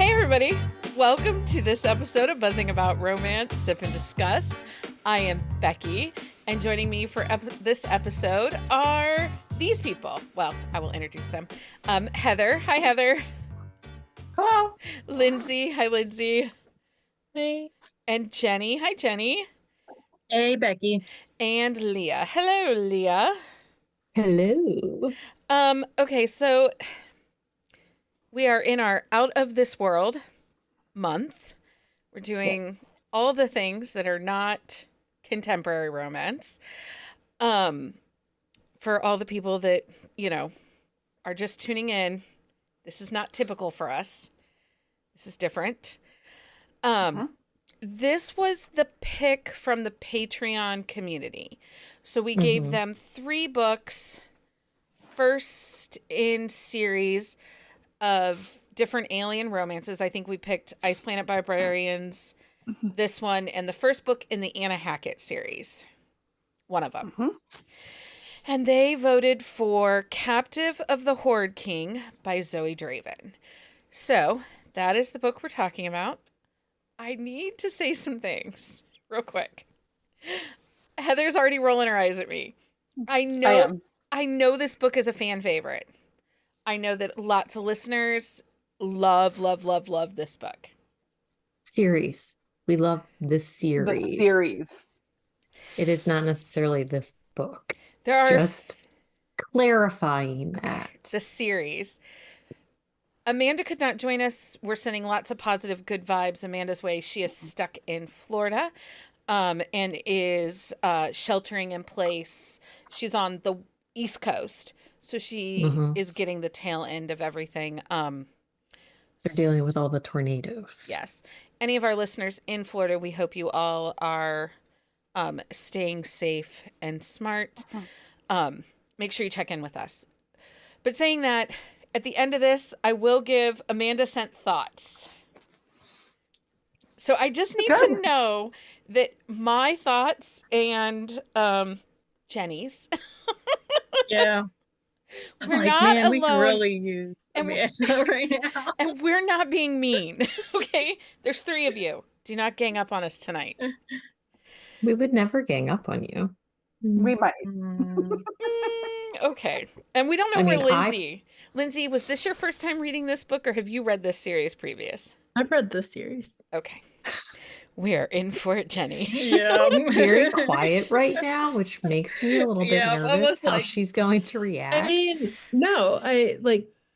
Hey everybody, welcome to this episode of Buzzing About Romance, Sip and Discuss. I am Becky, and joining me for this episode are these people. Well, I will introduce them. Heather. Hi, Heather. Hello. Lindsay. Hi, Lindsay. Hey. And Jenny. Hi, Jenny. Hey, Becky. And Leah. Hello, Leah. Hello. Okay, so we are in our Out of This World month. We're doing all the things that are not contemporary romance. For all the people that, are just tuning in, this is not typical for us. This is different. This was the pick from the Patreon community. So we gave them 3 books, first in series of different alien romances. I think we picked Ice Planet Barbarians, this one, and the first book in the Anna Hackett series. One of them. And they voted for Captive of the Horde King by Zoey Draven. So that is the book we're talking about. I need to say some things real quick. Heather's already rolling her eyes at me. I know this book is a fan favorite. I know that lots of listeners love this book. Series. We love this series. The series. It is not necessarily this book. There are just clarifying that. The series. Amanda could not join us. We're sending lots of positive, good vibes Amanda's way. She is stuck in Florida and is sheltering in place. She's on the East Coast, so she is getting the tail end of everything. They're dealing with all the tornadoes. Yes. Any of our listeners in Florida, we hope you all are staying safe and smart. Make sure you check in with us. But saying that, at the end of this, I will give Amanda sent thoughts. So I just need to know that my thoughts and Jenny's. Yeah. We're not alone. We can really use Amanda right now. And we're not being mean. Okay? There's 3 of you. Do not gang up on us tonight. We would never gang up on you. We might. Okay. And we don't know where Lindsay. Lindsay, was this your first time reading this book, or have you read this series previous? I've read this series. Okay. We are in for it, Jenny. She's very quiet right now, which makes me a little bit nervous how she's going to react. I mean, no,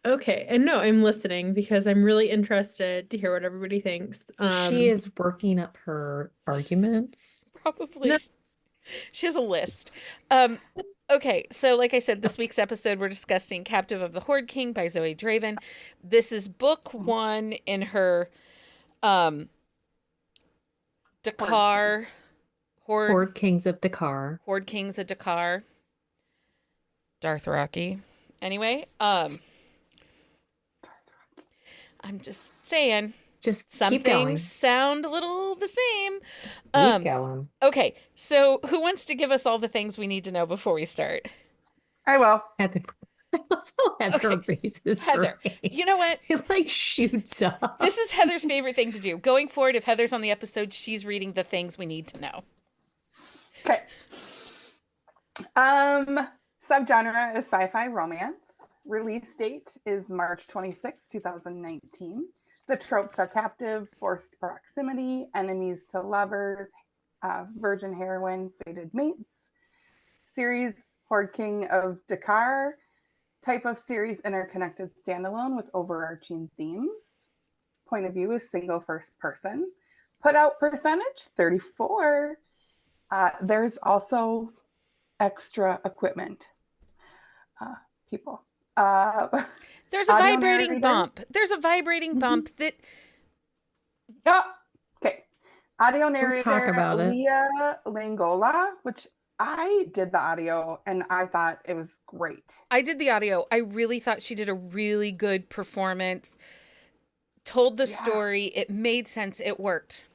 okay. And no, I'm listening because I'm really interested to hear what everybody thinks. She is working up her arguments. Probably. No. She has a list. Okay, so like I said, this week's episode, we're discussing Captive of the Horde King by Zoey Draven. This is book 1 in her Dakar Horde Kings of Dakar. Horde Kings of Dakar. Dothraki. Anyway, I'm just saying. Just some keep things going. Sound a little the same. Keep going. Okay, so who wants to give us all the things we need to know before we start? I will. Heather. I love how Heather raises Heather, her hand. you know what? It shoots up. This is Heather's favorite thing to do. Going forward, if Heather's on the episode, she's reading the things we need to know. Okay. Subgenre is sci-fi romance. Release date is March 26, 2019. The tropes are captive, forced proximity, enemies to lovers, virgin heroine, fated mates. Series Horde King of Dakar. Type of series interconnected standalone with overarching themes. Point of view is single first person. Put out percentage 34. There's also extra equiment. People. There's a vibrating bump. There's a vibrating bump that. Oh, okay. Audio narrator talk about Leah Langola, which I did the audio and I thought it was great. I did the audio. I really thought she did a really good performance. Told the story. It made sense. It worked.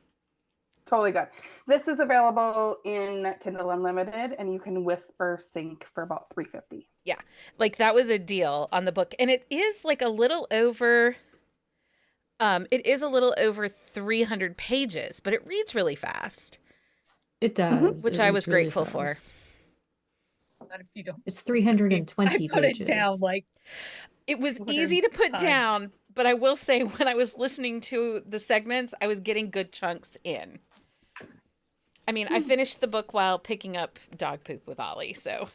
Totally good. This is available in Kindle Unlimited, and you can whisper sync for about $3.50. Yeah, like that was a deal on the book, and it is like a little over It is a little over 300 pages, but it reads really fast, It does. which It I reads was really grateful for. fast. Not if you don't. It's I 320 put pages. it down like It was 200 easy to put times. down, but I will say when I was listening to the segments, I was getting good chunks in. I mean, I finished the book while picking up dog poop with Ollie, so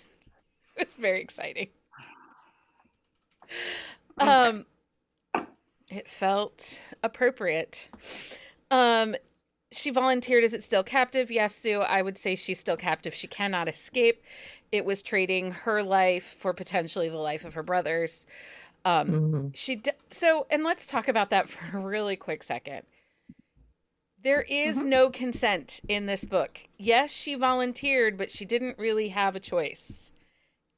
it was very exciting. It felt appropriate. She volunteered. Is it still captive? Yes, Sue. I would say she's still captive. She cannot escape. It was trading her life for potentially the life of her brothers. And let's talk about that for a really quick second. There is no consent in this book. Yes, she volunteered, but she didn't really have a choice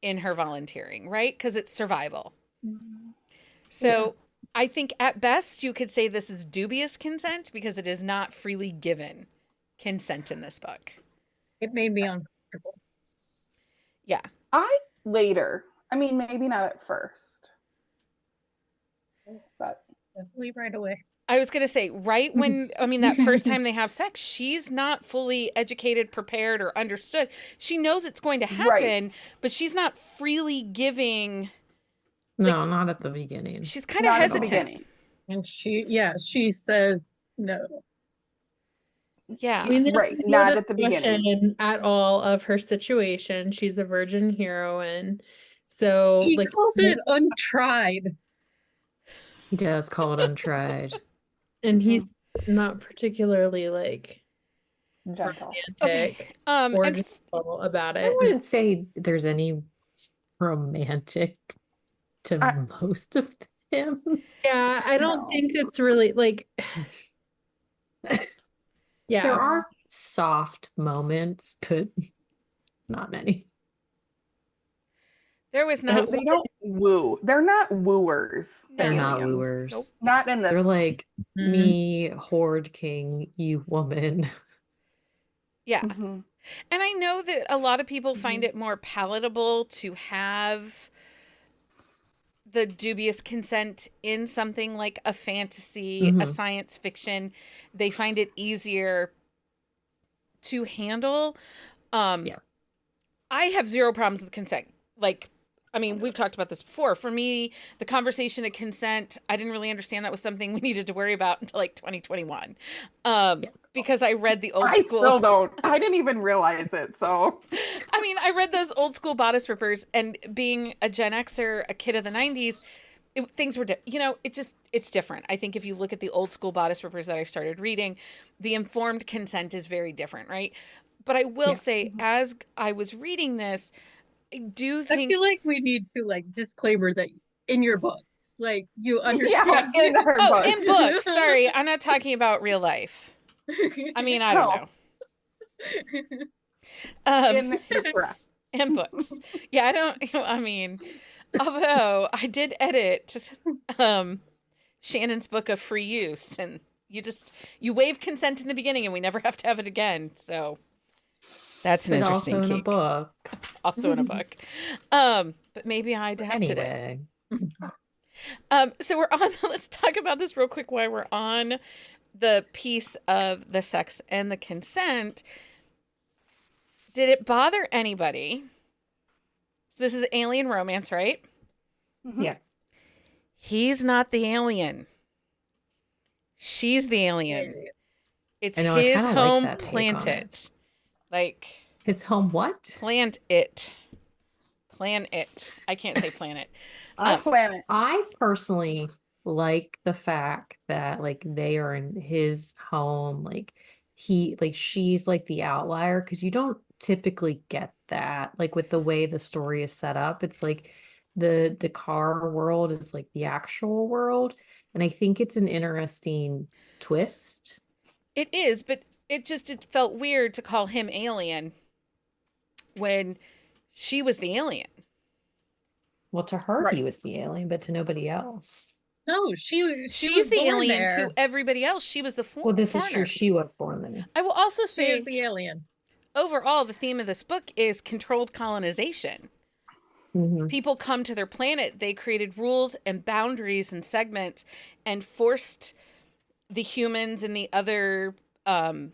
in her volunteering, right? Because it's survival. So I think at best you could say this is dubious consent because it is not freely given consent in this book. it made me uncomfortable. Yeah. Later. I mean, maybe not at first. But Definitely right away. I was going to say, right when, that first time they have sex, she's not fully educated, prepared, or understood. She knows it's going to happen, but she's not freely giving. No, not at the beginning. She's kind of not at the hesitant. beginning. And she says no. Yeah. I mean, there's Right, no not at the beginning. discussion at all of her situation. She's a virgin heroine. So He like calls it untried. He does call it untried. and he's not particularly like Gentle. romantic Okay. or And gentle about I it. wouldn't say there's any romantic to most of him. Yeah, I don't No. think it's really like yeah. There are soft moments, but not many. there was not. They don't woo. They're not wooers. They're No. not aliens. wooers. Nope. Not in this. They're like, Mhm. me, Horde King, you woman. Yeah. Mhm. And I know that a lot of people find it more palatable to have the dubious consent in something like a fantasy, a science fiction. They find it easier to handle. Yeah. I have zero problems with consent. We've talked about this before. For me, the conversation of consent, I didn't really understand that was something we needed to worry about until like 2021. Because I read the old I school. still don't. I didn't even realize it. So I read those old school bodice rippers, and being a Gen Xer, a kid of the 90s, things were, it's different. I think if you look at the old school bodice rippers that I started reading, the informed consent is very different, right? But I will say, as I was reading this, I do I think feel like we need to disclaimer that in your books, you understand. in her book. in books. Sorry, I'm not talking about real life. I don't know. You're correct. In books. Yeah, I don't, although I did edit Shannon's book of free use, and you waive consent in the beginning and we never have to have it again. So that's an interesting also in a kink. book. Also in a book. But maybe I adapted it. Anyway. So let's talk about this real quick while we're on the piece of the sex and the consent. Did it bother anybody? So this is alien romance, right? Mhm. Yeah. He's not the alien. She's the alien. It's I know, I his kinda like home that take on planet. Like, His home what? plant it. Plan it. I can't say planet. Planet. I personally like the fact that they are in his home, she's like the outlier, because you don't typically get that with the way the story is set up. It's like the Dakar world is like the actual world, and I think it's an interesting twist. It is, but it felt weird to call him alien when she was the alien. Well, to her Right. he was the alien, but to nobody else. No, she She's was the born alien there. to everybody else. She was the Well, this is foreigner. true. She was born there. I will also She say, is the alien. overall, the theme of this book is controlled colonization. Mhm. People come to their planet. They created rules and boundaries and segments and forced the humans and the other Others.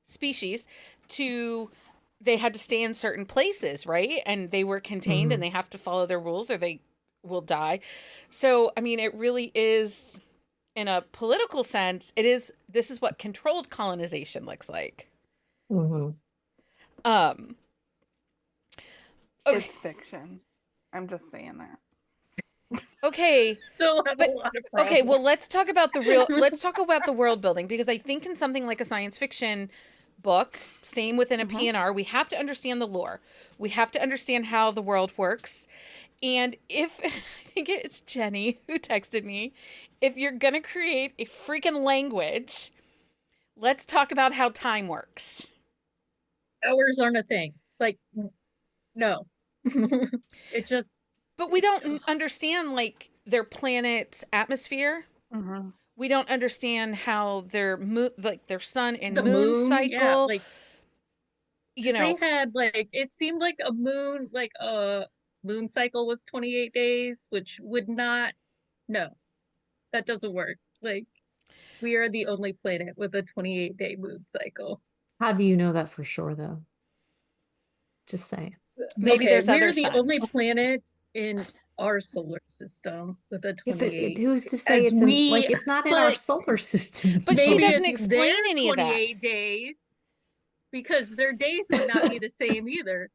species to they had to stay in certain places, right? And they were contained and they have to follow their rules or they will die. So, I mean, it really is, in a political sense, this is what controlled colonization looks like. Mhm. Um, okay, It's fiction. I'm just saying that. okay, Still have but a lot of okay, problems. well, let's talk about the world building, because I think in something like a science fiction book, same within a PNR, we have to understand the lore. We have to understand how the world works. And if I think it's Jenny who texted me, if you're going to create a freaking language, let's talk about how time works. Hours aren't a thing. It's like, no. It just, But we don't understand like their planet's atmosphere. Mm-hmm. We don't understand how their like their sun and the moon moon, cycle, yeah, like you they know. had like, it seemed like a moon cycle was 28 days, which would not, no, that doesn't work. Like, we are the only planet with a 28-day moon cycle. How do you know that for sure, though? Just saying. Maybe there's other we're the only suns. planet in our solar system with a Yeah, but 28. who's to say As it's in, we, like, it's not in our but solar system. But she maybe doesn't it's explain their any of that. 28 days, because their days would not be the same either.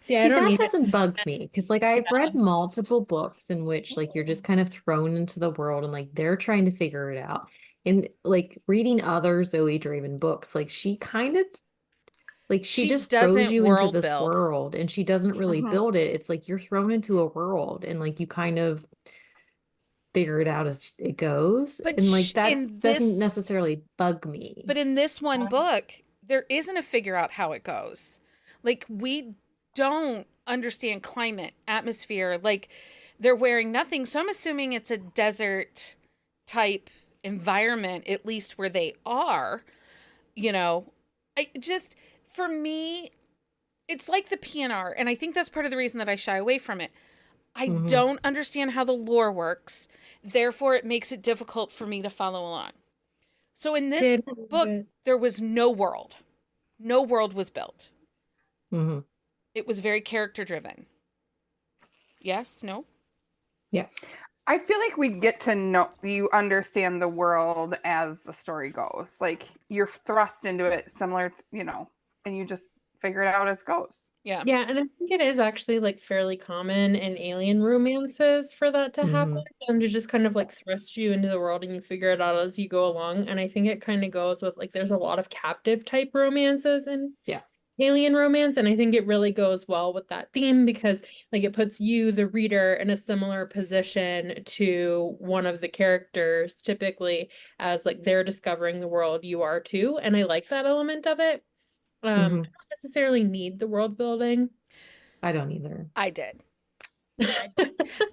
See, I See, don't that need it. doesn't bug me because, like, I've read multiple books in which, like, you're just kind of thrown into the world and, like, they're trying to figure it out. And, like, reading other Zoe Draven books, like, she kind of, like, she She just throws doesn't you into world this build. world and she doesn't really Mhm. build it. It's like you're thrown into a world and, like, you kind of figure it out as it goes. But And, like, that in doesn't this, necessarily bug me. but in this one book, there isn't a figure out how it goes. Like, we don't understand climate, atmosphere. Like, they're wearing nothing. So I'm assuming it's a desert type environment, at least where they are. You know, I just, for me, it's like the PNR. And I think that's part of the reason that I shy away from it. I Mhm. don't understand how the lore works. Therefore, it makes it difficult for me to follow along. So in this book, there was no world. No world was built. Mhm. It was very character driven. Yes? No? Yeah. I feel like we get to know, you understand the world as the story goes. Like you're thrust into it similar to, and you just figure it out as it goes. Yeah. Yeah, and I think it is actually like fairly common in alien romances for that to happen. And to just kind of like thrust you into the world and you figure it out as you go along. And I think it kind of goes with like there's a lot of captive type romances in alien romance. And I think it really goes well with that theme because like it puts you, the reader, in a similar position to one of the characters, typically as like they're discovering the world, you are too. And I like that element of it. I don't necessarily need the world building. I don't either. I did.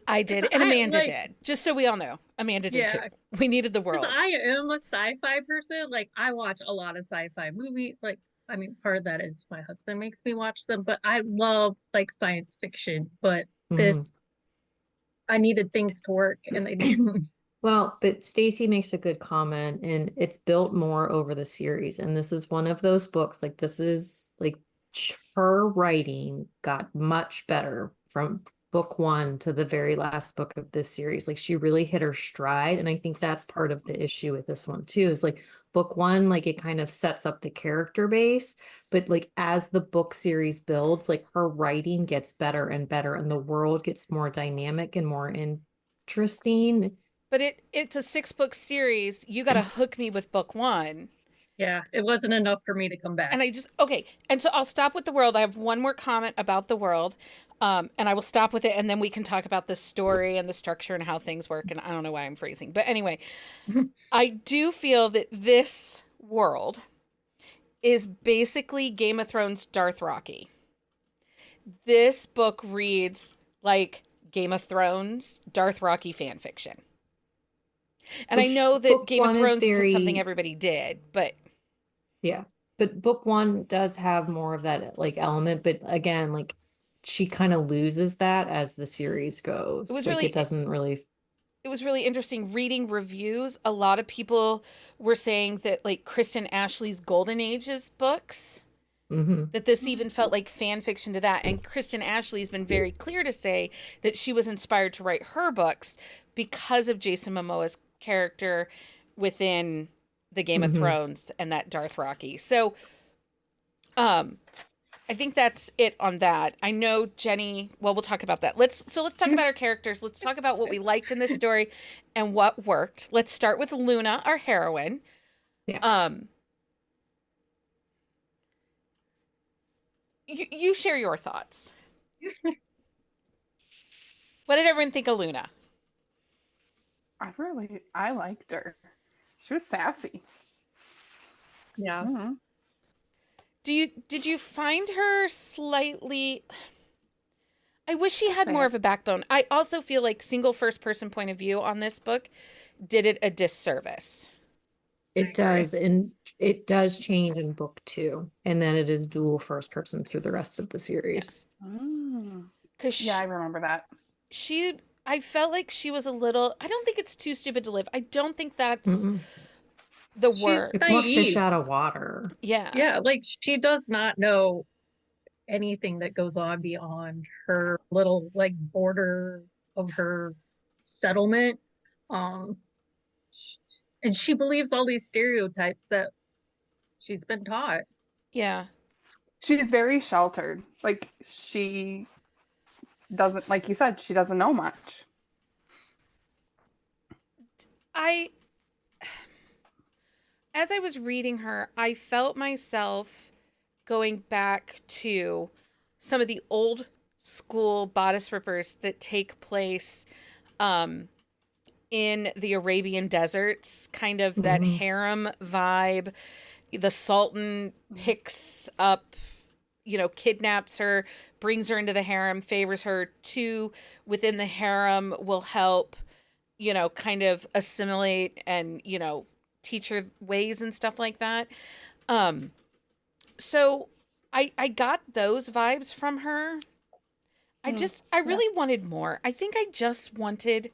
I did. And Amanda did. Just so we all know. Amanda did too. We needed the world. I am a sci-fi person. Like, I watch a lot of sci-fi movies. Like, I mean, part of that is my husband makes me watch them, but I love like science fiction. But this, I needed things to work and they didn't. Well, but Stacy makes a good comment, and it's built more over the series. And this is one of those books, like this is like her writing got much better from book one to the very last book of this series. Like she really hit her stride. And I think that's part of the issue with this one too, is like book one, like it kind of sets up the character base, but like as the book series builds, like her writing gets better and better, and the world gets more dynamic and more interesting. But it's a 6-book series. You got to hook me with book one. Yeah, it wasn't enough for me to come back. And okay. And so I'll stop with the world. I have one more comment about the world. And I will stop with it. And then we can talk about the story and the structure and how things work. And I don't know why I'm freezing. But anyway, I do feel that this world is basically Game of Thrones Dothraki. This book reads like Game of Thrones Dothraki fan fiction. And Which I know that Game of Thrones isn't something very- everybody did, but Yeah. But book one does have more of that like element, but again, like she kind of loses that as the series goes. It was like really- it doesn't really it was really interesting reading reviews. A lot of people were saying that like Kristen Ashley's Golden Ages books, that this even felt like fan fiction to that. And Kristen Ashley has been very clear to say that she was inspired to write her books because of Jason Momoa's character within the Game of Thrones and that Dothraki. So, I think that's it on that. I know Jenny, well, we'll talk about that. Let's talk about our characters. Let's talk about what we liked in this story and what worked. Let's start with Luna, our heroine. Yeah. You share your thoughts. What did everyone think of Luna? I liked her. She was sassy. Yeah. Mhm. Did you find her slightly, I wish she had more of a backbone. I also feel like single first person point of view on this book did it a disservice. It does, and it does change in book 2, and then it is dual first person through the rest of the series. Cuz Yeah, I remember that. I felt like she was a little, I don't think it's too stupid to live. I don't think that's Mm-mm. the She's word. It's more fish naive. out of water. Yeah. Yeah, like she does not know anything that goes on beyond her little like border of her settlement. Um, sh- and she believes all these stereotypes that she's been taught. Yeah. She's very sheltered. Like she doesn't, like you said, she doesn't know much. As I was reading her, I felt myself going back to some of the old school bodice rippers that take place in the Arabian deserts, kind of that harem vibe. The Sultan picks up, kidnaps her, brings her into the harem, favors her. Two within the harem will help, kind of assimilate and, teach her ways and stuff like that. So I got those vibes from her. I really wanted more. I think I just wanted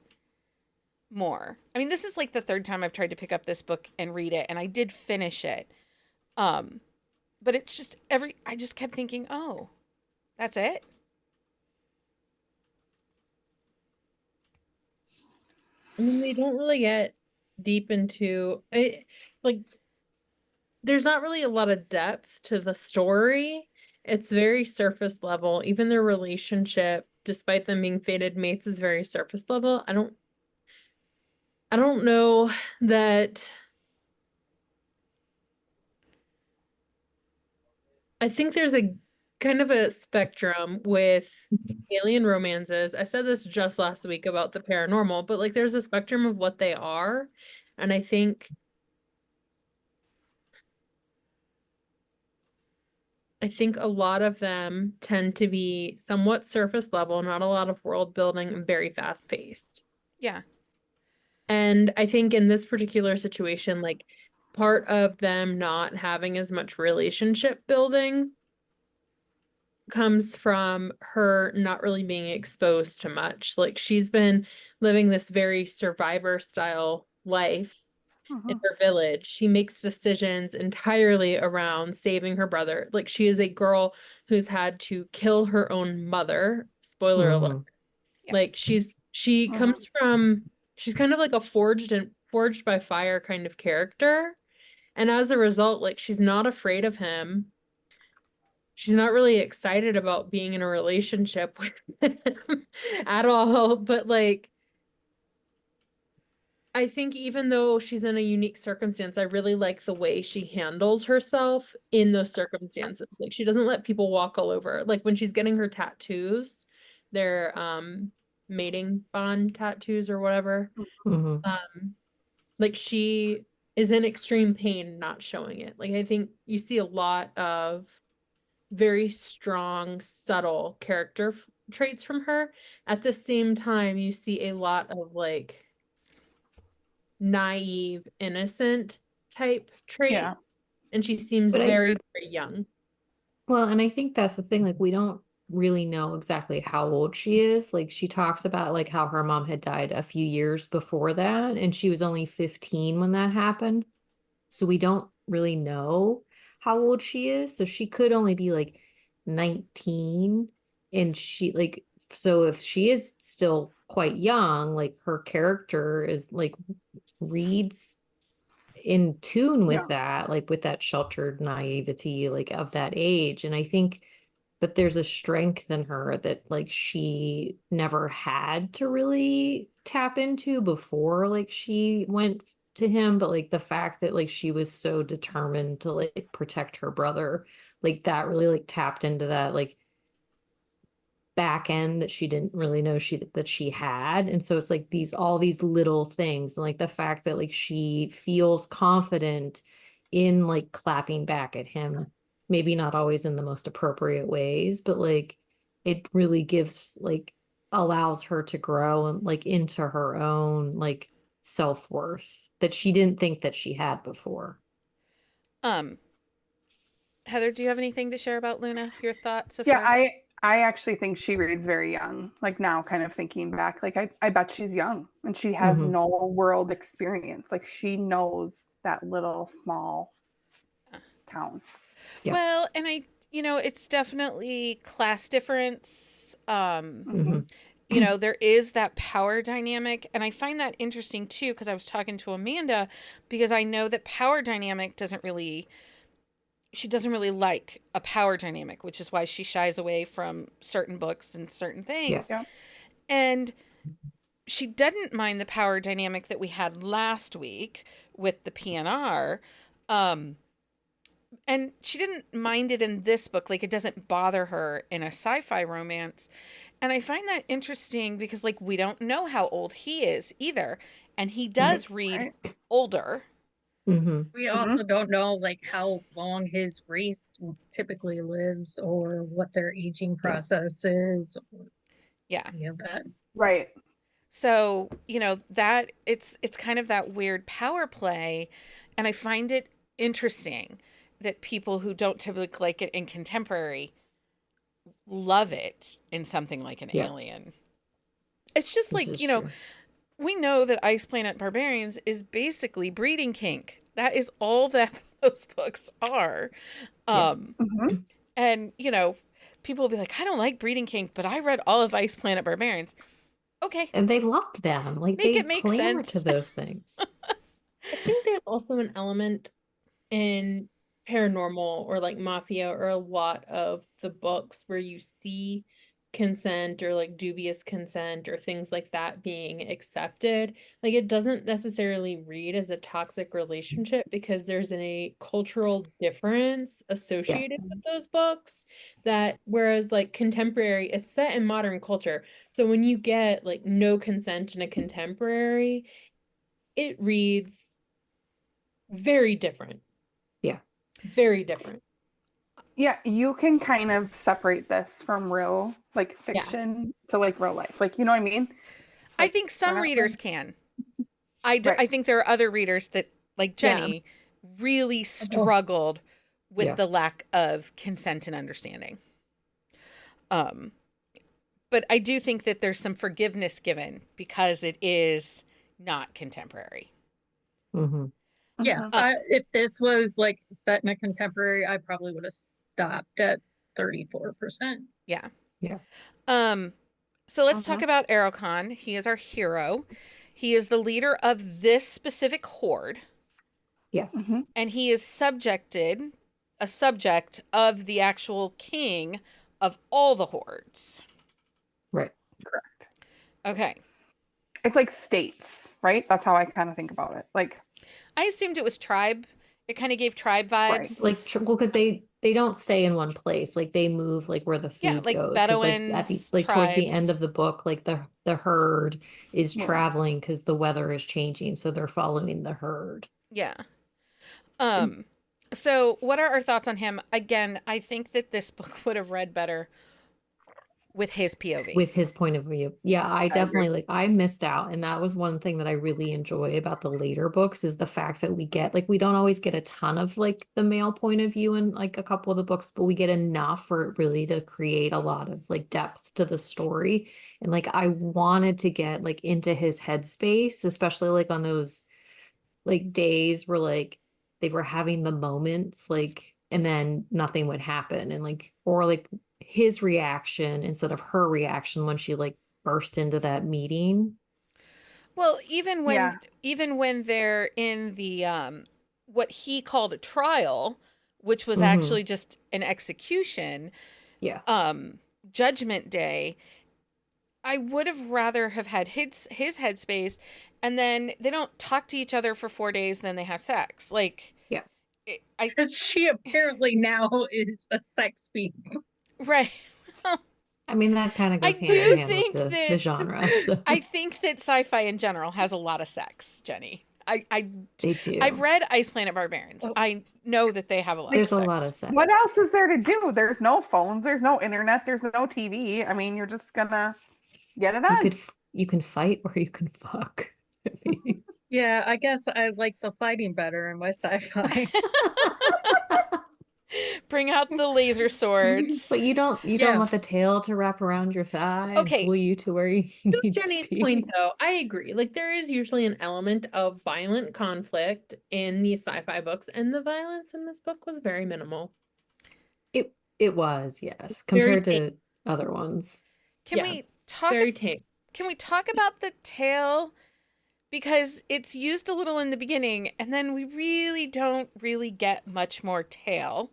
more. I mean, this is like the third time I've tried to pick up this book and read it, and I did finish it. But it's just I just kept thinking, oh, that's it. I mean, they don't really get deep into it. Like, there's not really a lot of depth to the story. It's very surface level. Even their relationship, despite them being fated mates, is very surface level. I don't know that. I think there's a kind of a spectrum with alien romances. I said this just last week about the paranormal, but like there's a spectrum of what they are. And I think a lot of them tend to be somewhat surface level, not a lot of world building, and very fast paced. Yeah. And I think in this particular situation, like part of them not having as much relationship building comes from her not really being exposed to much. Like she's been living this very survivor style life in her village. She makes decisions entirely around saving her brother. Like she is a girl who's had to kill her own mother. Spoiler alert. Yeah. Like she comes from, she's kind of like a forged by fire kind of character. And as a result, like she's not afraid of him. She's not really excited about being in a relationship with him at all. But like, I think even though she's in a unique circumstance, I really like the way she handles herself in those circumstances. Like she doesn't let people walk all over. Like when she's getting her tattoos, they're mating bond tattoos or whatever. Like she is in extreme pain not showing it. Like I think you see a lot of very strong, subtle character traits from her. At the same time, you see a lot of like naive, innocent type trait. Yeah. And she seems But very, very young. Well, and I think that's the thing, like we don't really know exactly how old she is. Like she talks about like how her mom had died a few years before that, and she was only 15 when that happened. So we don't really know how old she is. So she could only be like 19. And she like, so if she is still quite young, like her character is like reads in tune with Yeah. that, like with that sheltered naivety, like of that age. And I think, but there's a strength in her that like she never had to really tap into before, like she went to him. But like the fact that like she was so determined to like protect her brother, like that really like tapped into that like back end that she didn't really know she had. And so it's like these all these little things, and like the fact that like she feels confident in like clapping back at him, maybe not always in the most appropriate ways, but like it really gives like allows her to grow and like into her own like self-worth that she didn't think that she had before. Um, Heather, do you have anything to share about Luna? Your thoughts so Yeah, far? I actually think she reads very young. Like now, kind of thinking back, like I bet she's young and she has Mhm. no world experience. Like she knows that little small town. Yeah. Well, and it's definitely class difference. Mhm. There is that power dynamic. And I find that interesting too, because I was talking to Amanda, because I know that she doesn't really like a power dynamic, which is why she shies away from certain books and certain Yeah. things. Yeah. And she didn't mind the power dynamic that we had last week with the PNR. And she didn't mind it in this book. Like, it doesn't bother her in a sci-fi romance. And I find that interesting because, like, we don't know how old he is either. And he does read Right. older. Mhm. We also don't know like how long his race typically lives or what their aging process is. Yeah. You know that. Right. So, that it's kind of that weird power play. And I find it interesting that people who don't typically like it in contemporary love it in something like an Yeah. Alien. It's just This like, is true. we know that Ice Planet Barbarians is basically breeding kink. That is all that those books are. Yeah. Mhm. And, people will be like, I don't like breeding kink, but I read all of Ice Planet Barbarians. Okay, And they loved them. Like make they it make clamor to sense. those things. I think there's also an element in paranormal or like mafia or a lot of the books where you see consent or like dubious consent or things like that being accepted. Like it doesn't necessarily read as a toxic relationship because there's a cultural difference associated with those books that whereas like contemporary, it's set in modern culture. So when you get like no consent in a contemporary, it reads very different. Yeah. Very different. Yeah, you can kind of separate this from real like Yeah. fiction to like real life. Like, you know what I mean? I Like, think we're some not readers can. I Right. think there are other readers that, like Jenny, really struggled with Yeah. the lack of consent and understanding. But I do think that there's some forgiveness given because it is not contemporary. Mhm. Yeah, Mhm. if this was like set in a contemporary, I probably would have stopped at 34%. Yeah. Yeah. So let's talk Mhm. about Arrowcon. He is our hero. He is the leader of this specific horde, Yeah. Mhm. and he is a subject of the actual king of all the hordes. Right. Correct. Okay. It's like states, right? That's how I kind of think about it. Like, I assumed it was tribe. It kind of gave tribe Right. vibes. Like well, because they don't stay in one place. Like they move like where the Yeah, food like goes. Because like at the Bedouins, like towards the end tribes. of the book, like the herd is Yeah. traveling because the weather is changing, so they're following the herd. Yeah. So what are our thoughts on him? Again, I think that this book would have read better with his POV. with his point of view. Yeah, I agree. definitely like I missed out. And that was one thing that I really enjoy about the later books is the fact that we get like we don't always get a ton of like the male point of view in like a couple of the books, but we get enough for it really to create a lot of like depth to the story. And like I wanted to get like into his headspace, especially like on those like days where like they were having the moments like and then nothing would happen and like or like his reaction instead of her reaction when she like burst into that meeting. Well, even when Yeah. they're in the what he called a trial, which was Mhm. actually just an execution, Yeah. Judgment Day, I would have rather have had his headspace, and then they don't talk to each other for 4 days, then they have sex. Like, Yeah. I Because she apparently now is a sex fiend. right. I mean that kind of I goes hand do in hand think with the that genre. So I think that sci-fi in general has a lot of sex, Jenny. they do. I've read Ice Planet Barbarians. Oh. I know that they have a lot There's of a sex. lot of sex. What else is there to do? There's no phones, there's no internet, there's no TV. I mean, you're just gonna get it You on. could you can fight or you can fuck. I mean, Yeah, I guess I like the fighting better in my sci-fi. Bring out the laser swords. but you don't Yeah. want the tail to wrap around your thigh and Okay. pull you to where you To needs Jenny's to be. point, though, I agree. Like, there is usually an element of violent conflict in these sci-fi books, and the violence in this book was very minimal. It was, yes, Very compared to other ones. Can Yeah, we talk Very tame. Can we talk about the tail? Because it's used a little in the beginning, and then we really don't really get much more tail.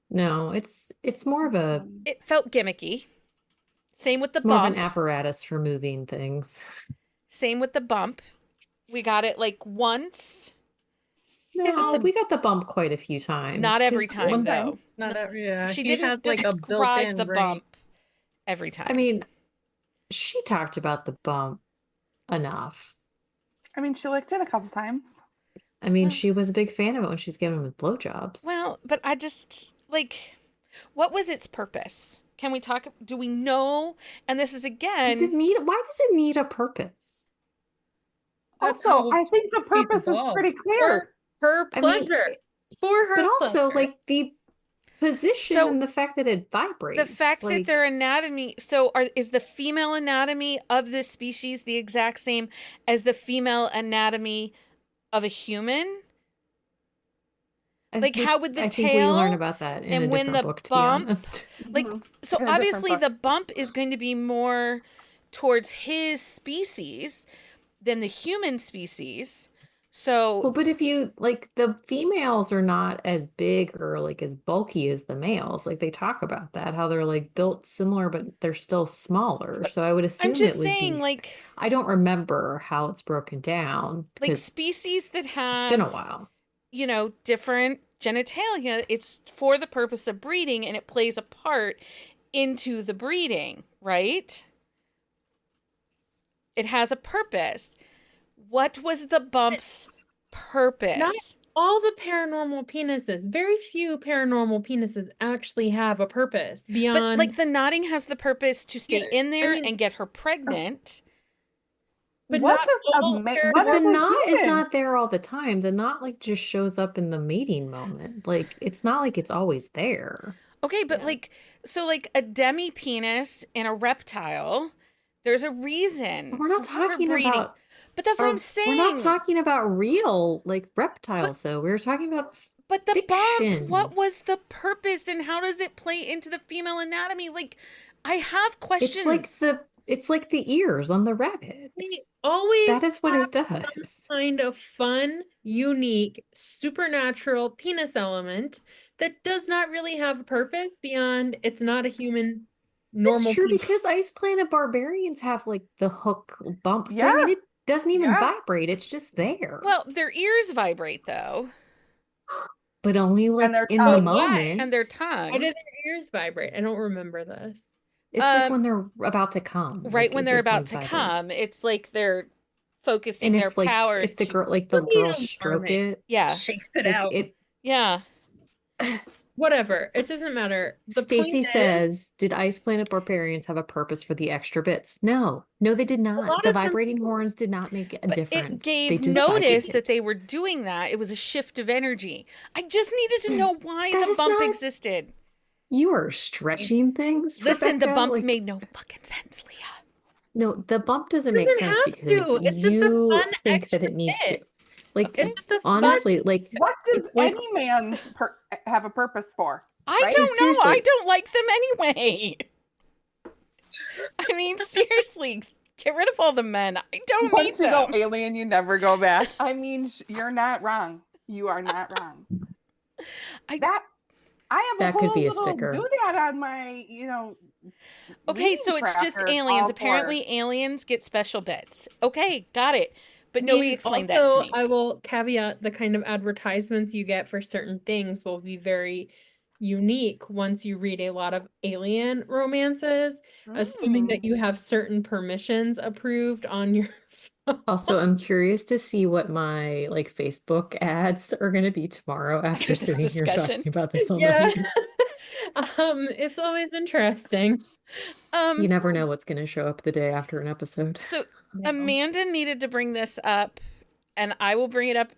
No, it's more of a It felt gimmicky. Same with the it's more of an bump. apparatus for moving things. Same with the bump. We got it like once. No, we got the bump quite a few times. Not every 'cause time, one- though. Sometimes. Not every, yeah. She he didn't has like a describe built-in the brain. bump every time. I mean, she talked about the bump enough. I mean, she licked it a couple times. I mean, Well- she was a big fan of it when she was giving him blowjobs. Well, but I just like, what was its purpose? Can we talk? Do we know? And this is Why again. does it need a purpose? That's Also, how I think the purpose is evolved. pretty clear. For her I mean, pleasure. For her But also, pleasure. like the position So, and the fact that it vibrates. The fact that like, their anatomy, is the female anatomy of this species the exact same as the female anatomy of a human? Like, how would the I think we learn tail about that in and a when different the book, to bump- be honest. Like, Mhm. so In a different obviously book. the bump is going to be more towards his species than the human species. So, Well, but if you like the females are not as big or like as bulky as the males. Like they talk about that, how they're like built similar, but they're still smaller. But So I would assume I'm just it would saying, be. like I don't remember how it's broken down because species that have it's been a while. different genitalia, it's for the purpose of breeding and it plays a part into the breeding, right? It has a purpose. What was the bump's purpose? all the paranormal penises, very few paranormal penises actually have a purpose But beyond. like the knotting has the purpose to stay Yeah, in there mean- and get her pregnant. But What not does a all ma- par- what But the does a knot is human- not there all the time. The knot like just shows up in the mating moment. Like it's not like it's always there. Okay, but Yeah. so a demi penis in a reptile, there's a reason. We're not for talking breeding. about But that's what I'm Or- saying. We're not talking about real like reptiles though. We're talking about But the bump, fiction. what was the purpose and how does it play into the female anatomy? Like, I have questions. it's like the ears on the rabbit. They always That is what have it does. kind of fun, unique, supernatural penis element that does not really have a purpose beyond it's not a human normal It's true penis. because Ice Planet Barbarians have like the hook bump thing Yeah. and it doesn't even Yeah. vibrate. It's just there. Well, their ears vibrate though, but only like their in the tongue. Why? moment. and their Why tongue. do their ears vibrate? I don't remember this. It's like Um, when they're about to come. Right like, when it- they're it, about like, to vibrates. come, it's like they're focusing And their if like power. if the to- girl like the Would be girls stroke alarming. it, yeah, Shakes it like out. it yeah. Whatever. It doesn't matter. The point Stacy is, says, did Ice Planet Barbarians have a purpose for the extra bits? No, they did not. lot The of them- vibrating horns did not make a But difference. it They gave just notice vibrated. that they were doing that. It was a shift of energy. I just needed to know why That the is bump not- existed. You are stretching things. Listen, the Rebecca. bump Like, made no fucking sense, Leah. no, the bump doesn't make doesn't sense have because to. It's just a you fun think that extra it needs to. bit. Like, Okay. It's just a honestly, like, What does like, any man have a purpose for? I Right? don't know. Seriously. I don't like them anyway. I mean, seriously, get rid of all the men. I don't need Once you go them. alien, you never go back. I mean, you're not wrong. You are not wrong. I- I have That a could whole be a little sticker. doodad on my, Okay, reading so it's just tracker aliens. all for- Apparently, aliens get special bits. Okay, got it. But I nobody mean, explained that to also, me. I will caveat the kind of advertisements you get for certain things will be very unique once you read a lot of alien romances, assuming that you have certain permissions approved on your phone. also, I'm curious to see what my like Facebook ads are going to be tomorrow after After this sitting here discussion. talking about this all Yeah. night. It's always interesting. You never know what's going to show up the day after an episode. So No. Amanda needed to bring this up, and I will bring it up.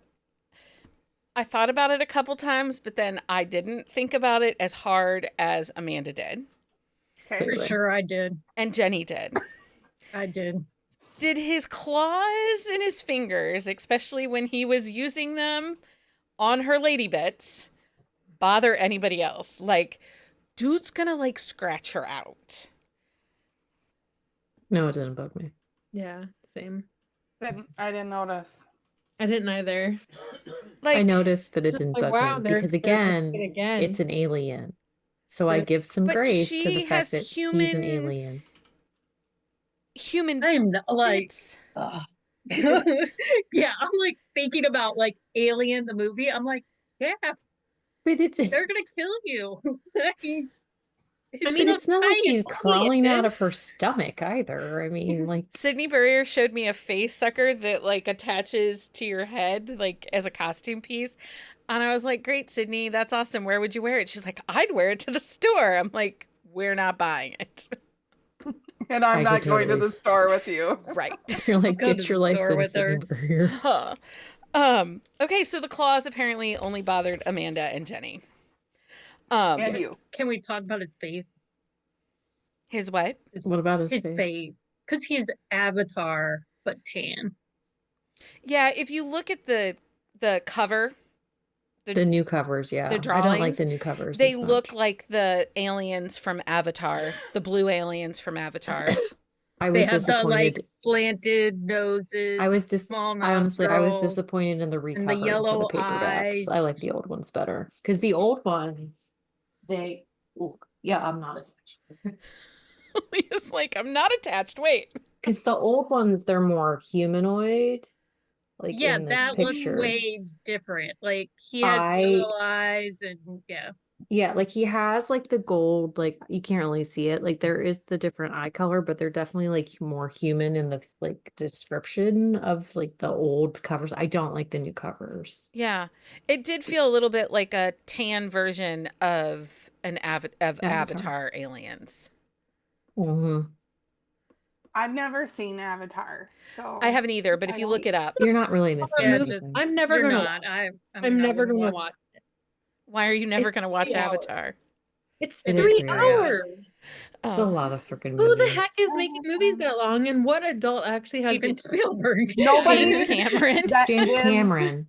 I thought about it a couple times, but then I didn't think about it as hard as Amanda did, Okay. For Clearly. sure I did. and Jenny did. I did. Did his claws and his fingers, especially when he was using them on her lady bits, bother anybody else? Like, dude's gonna like scratch her out. No, it didn't bug me. Yeah, same. I didn't notice. I didn't either. Like, I noticed, but it Just didn't like, bug wow, me they're because doing again, it again. it's an alien. So I Yeah. give some But grace to she the has fact that he's human- an alien. human I'm not, like, bits. ugh. Yeah, I'm like thinking about like Alien the movie. I'm like, yeah, But it's they're gonna kill you. I but mean, it's not like he's tiny crawling out alien. of her stomach either. I mean, like, Sydney Burrier showed me a face sucker that like attaches to your head like as a costume piece. And I was like, great, Sydney, that's awesome. Where would you wear it? She's like, I'd wear it to the store. I'm like, we're not buying it. And I'm I not could going to totally the store with you. Right. you're like, Go to get your the store license, with her. Sydney Burrier. Huh. Okay, so the claws apparently only bothered Amanda and Jenny. And you. Can we talk about his face? His what? What about his His face? face. Because he's Avatar, but tan. Yeah, if you look at the cover, The new covers, yeah. I don't like drawings, the new covers. they as look much. like the aliens from Avatar, the blue aliens from Avatar. I They was have the like disappointed. slanted noses. I was small I honestly, I was nostrils. disappointed in the recover for the yellow paperbacks. I like eyes. the old ones better because the old ones, I'm not attached. Leah's like, I'm not attached. Wait. Because the old ones, they're more humanoid, like Yeah, in the that looks pictures. way different. Like he had I- yellow eyes and yeah. Yeah, like he has like the gold, like you can't really see it. Like there is the different eye color, but they're definitely like more human in the like description of like the old covers. I don't like the new covers. Yeah, it did feel a little bit like a tan version of an Avatar aliens. hmm I've never seen Avatar, so I haven't either, but if I you look don't- it up, You're not really missing Yeah, anything. I'm never You're gonna. not. I'm never gonna watch. why are you never going to watch 3 hours. Avatar? It's It is 3 3 hours. hours. It's a Oh. lot of freaking Who the movie. heck is making movies that long? And what adult actually has Even the Spielberg. Nobody- James Cameron. that James is- Cameron.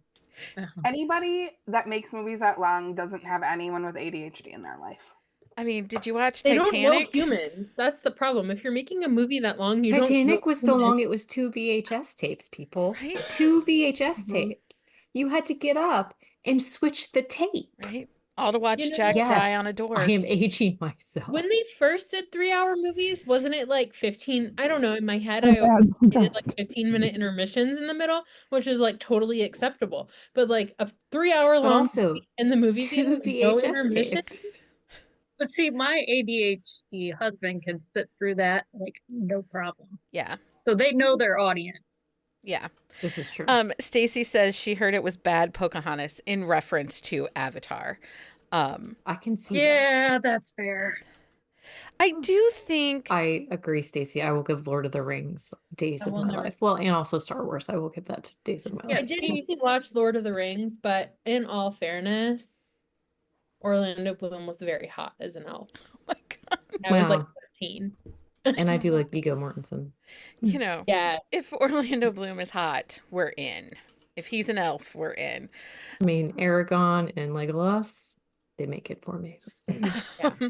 Anybody that makes movies that long doesn't have anyone with ADHD in their life. I mean, did you watch They don't know Titanic? humans. That's the problem. If you're making a movie that long, you Titanic don't was so long it was 2 VHS tapes, people. Right? 2 VHS Mhm. tapes. You had to get up and switch the tape. Right? All to watch You know- Jack die Yes, on a door. I am aging myself. When they first did 3-hour movies, wasn't it like 15? I don't know. In my head, I always did like 15-minute intermissions in the middle, which is like totally acceptable. But like a 3-hour But long also movie in the movie 2 theater with no VHS intermission. tapes. But see, my ADHD husband can sit through that like no problem. Yeah. So they know their audience. Yeah. This is true. Stacy says she heard it was bad Pocahontas in reference to Avatar. I can see that. Yeah, that's fair. I do think I agree, Stacey. I will give Lord of the Rings days I of will my never- life. Well, and also Star Wars. I will give that days of my Yeah, I life. did see- actually watch Lord of the Rings, but in all fairness, Orlando Bloom was very hot as an elf. oh my God, I was like Wow. 13. And I do like Viggo Mortensen. you know, Yes. if Orlando Bloom is hot, we're in. If he's an elf, we're in. I mean, Aragon and Legolas, they make it for me. Yeah.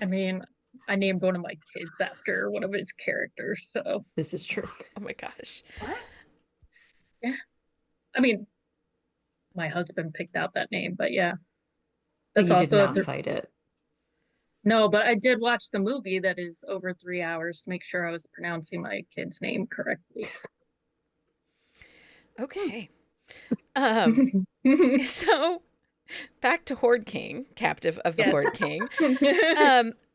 I mean, I named one of my kids after one of his characters, so This is true. Oh my gosh. What? I mean, my husband picked out that name, but yeah. But That's you did also not fight it. no, but I did watch the movie that is over 3 hours to make sure I was pronouncing my kid's name correctly. Okay. So back to Horde King, captive of the Yes. Horde King.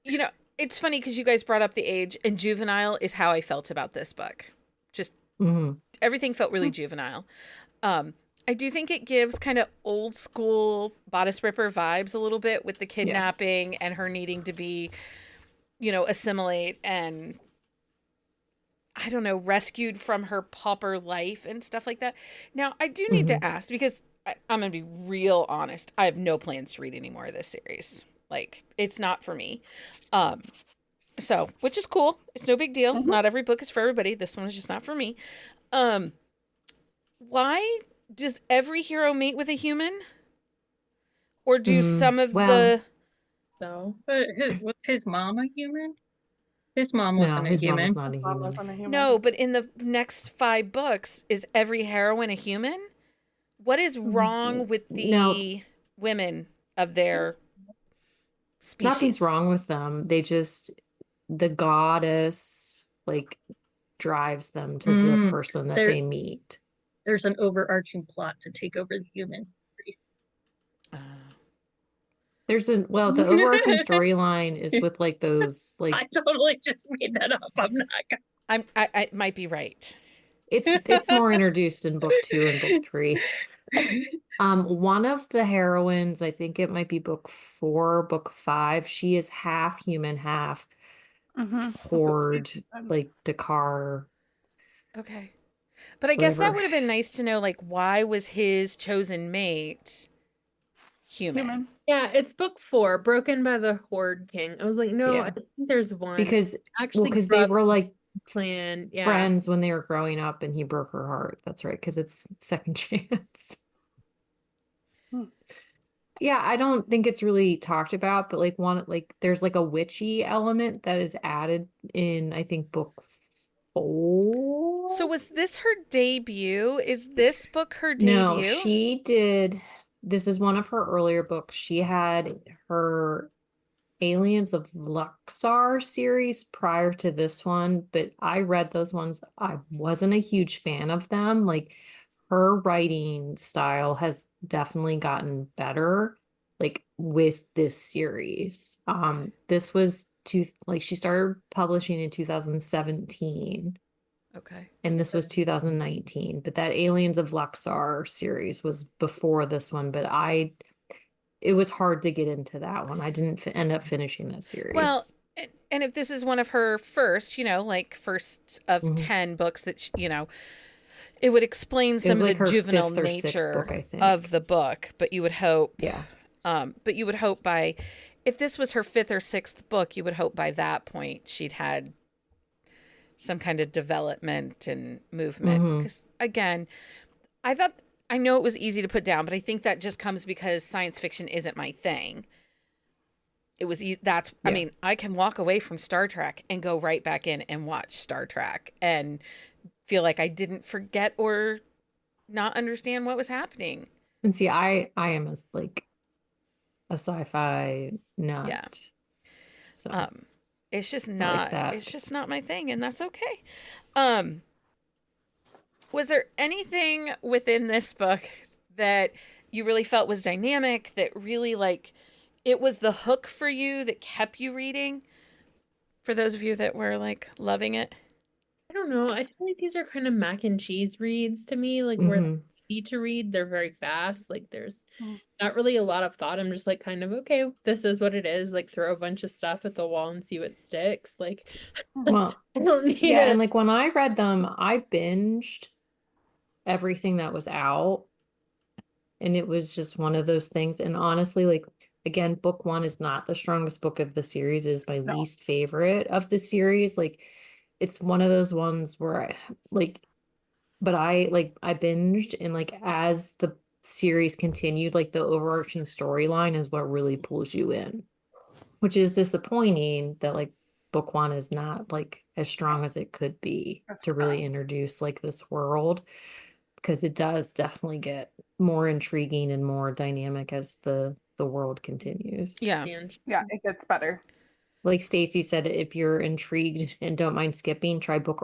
You know, it's funny because you guys brought up the age, and juvenile is how I felt about this book. Just Mhm. everything felt really juvenile. I do think it gives kind of old school bodice ripper vibes a little bit with the kidnapping and her needing to be, you know, assimilate and I don't know, rescued from her pauper life and stuff like that. Now, I do need to ask because I'm going to be real honest. I have no plans to read any more of this series. Like, it's not for me. So, which is cool. It's no big deal. Not every book is for everybody. This one is just not for me. Why does every hero meet with a human? Or do some of well, the So But was his mom a human? His mom No, wasn't a his mom was human. not a Mom human. wasn't a human. No, but in the next 5 books, is every heroine a human? What is wrong with the No. women of their species? Nothing's wrong with them. They just, the goddess, like, drives them to the Mm, person that there- they meet. There's an overarching plot to take over the human race. Well, the overarching storyline is with like those, I like, totally just made that up. I'm not gonna. I might be right. it's more introduced in book 2 and book 3. One of the heroines, I think it might be book 4, book 5, she is half human, half Horde, like Dakar. Okay. But I guess that Whatever. would have been nice to know, like, why was his chosen mate human? yeah, it's book 4, Broken by the Horde King. I was like, no, Yeah. I think there's one. Because Actually because they grew up were like clan. Yeah. friends when they were growing up and he broke her heart. That's right, because it's second chance. Yeah, I don't think it's really talked about, but like there's like a witchy element that is added in I think book 4. So was this her debut? Is this book her No, debut? she did. This is one of her earlier books. She had her Aliens of Luxor series prior to this one, but I read those ones. I wasn't a huge fan of them. Like her writing style has definitely gotten better, like with this series. This was she started publishing in 2017. Okay. And this was 2019, but that Aliens of Luxor series was before this one, but it was hard to get into that one. I didn't end up finishing that series. Well, and if this is one of her first, you know, like first of 10 books that, you know, it would explain some of like the her juvenile 5th or 6th nature book, I think. of the book, but you would hope, Yeah. but you would hope by, if this was her 5th or 6th book, you would hope by that point she'd had some kind of development and movement. Because again, I know it was easy to put down, but I think that just comes because science fiction isn't my thing. It was I mean, I can walk away from Star Trek and go right back in and watch Star Trek and feel like I didn't forget or not understand what was happening. And see, I am a sci-fi nut. Yeah. So It's just like not that. it's just not my thing, and that's okay. Was there anything within this book that you really felt was dynamic, that really like it was the hook for you that kept you reading? For those of you that were like loving it? I don't know. I feel like these are kind of mac and cheese reads to me, like where the easy to read. They're very fast. Like there's Mm. not really a lot of thought. I'm just like kind of okay, this is what it is. Like throw a bunch of stuff at the wall and see what sticks. Like Well, I don't need yeah, it. and like when I read them, I binged everything that was out, and it was just one of those things. And honestly, like again, book one is not the strongest book of the series. It is my No. least favorite of the series. Like it's one of those ones where I like, but I binged, and like as the series continued, like the overarching storyline is what really pulls you in, which is disappointing that like book one is not like as strong as it could be That's to really fine. introduce like this world, because it does definitely get more intriguing and more dynamic as the world continues. Yeah. Yeah, it gets better. Like Stacy said, if you're intrigued and don't mind skipping, try book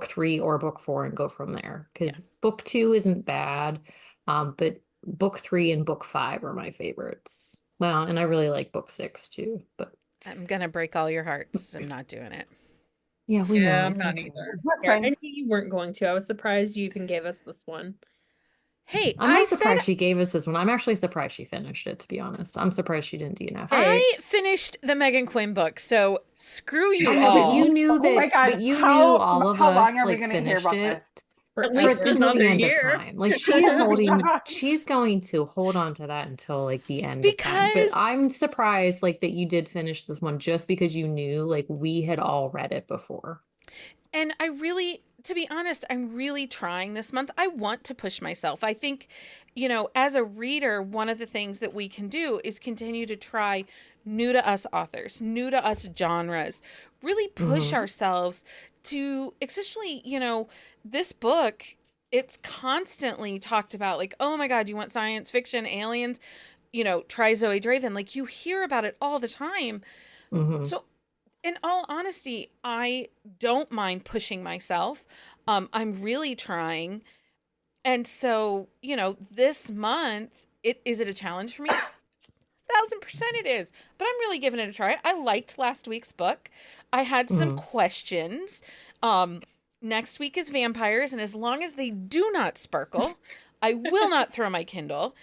three or book four, and go from there. Because book two isn't bad, but book three and book five are my favorites. Well, and I really like book six too. But I'm gonna break all your hearts. I'm not doing it. yeah, we know Yeah, I'm it's not okay. either. That's Yeah, I fine. knew you weren't going to. I was surprised you even gave us this one. Hey, I'm I not said surprised she gave us this one. I'm actually surprised she finished it, to be honest. I'm surprised she didn't DNF. Hey. I finished the Megan Quinn book, so screw you I know, but all. you knew Oh my that, God. but you How- knew all of how long us are we like gonna hear finished about it this? At least until another the end year. of time. Like she is she's going to hold on to that until like the end of time. But Because I'm surprised like that you did finish this one just because you knew like we had all read it before. And I really, to be honest, I'm really trying this month. I want to push myself. I think, as a reader, one of the things that we can do is continue to try new to us authors, new to us genres, really push Mhm. ourselves to, especially, this book, it's constantly talked about like, oh my God, you want science fiction, aliens, try Zoey Draven. Like you hear about it all the time. Mhm. So in all honesty, I don't mind pushing myself. I'm really trying. And so, this month, is it a challenge for me? 1,000% it is. But I'm really giving it a try. I liked last week's book. I had some Mhm. questions. Next week is vampires, and as long as they do not sparkle, I will not throw my Kindle.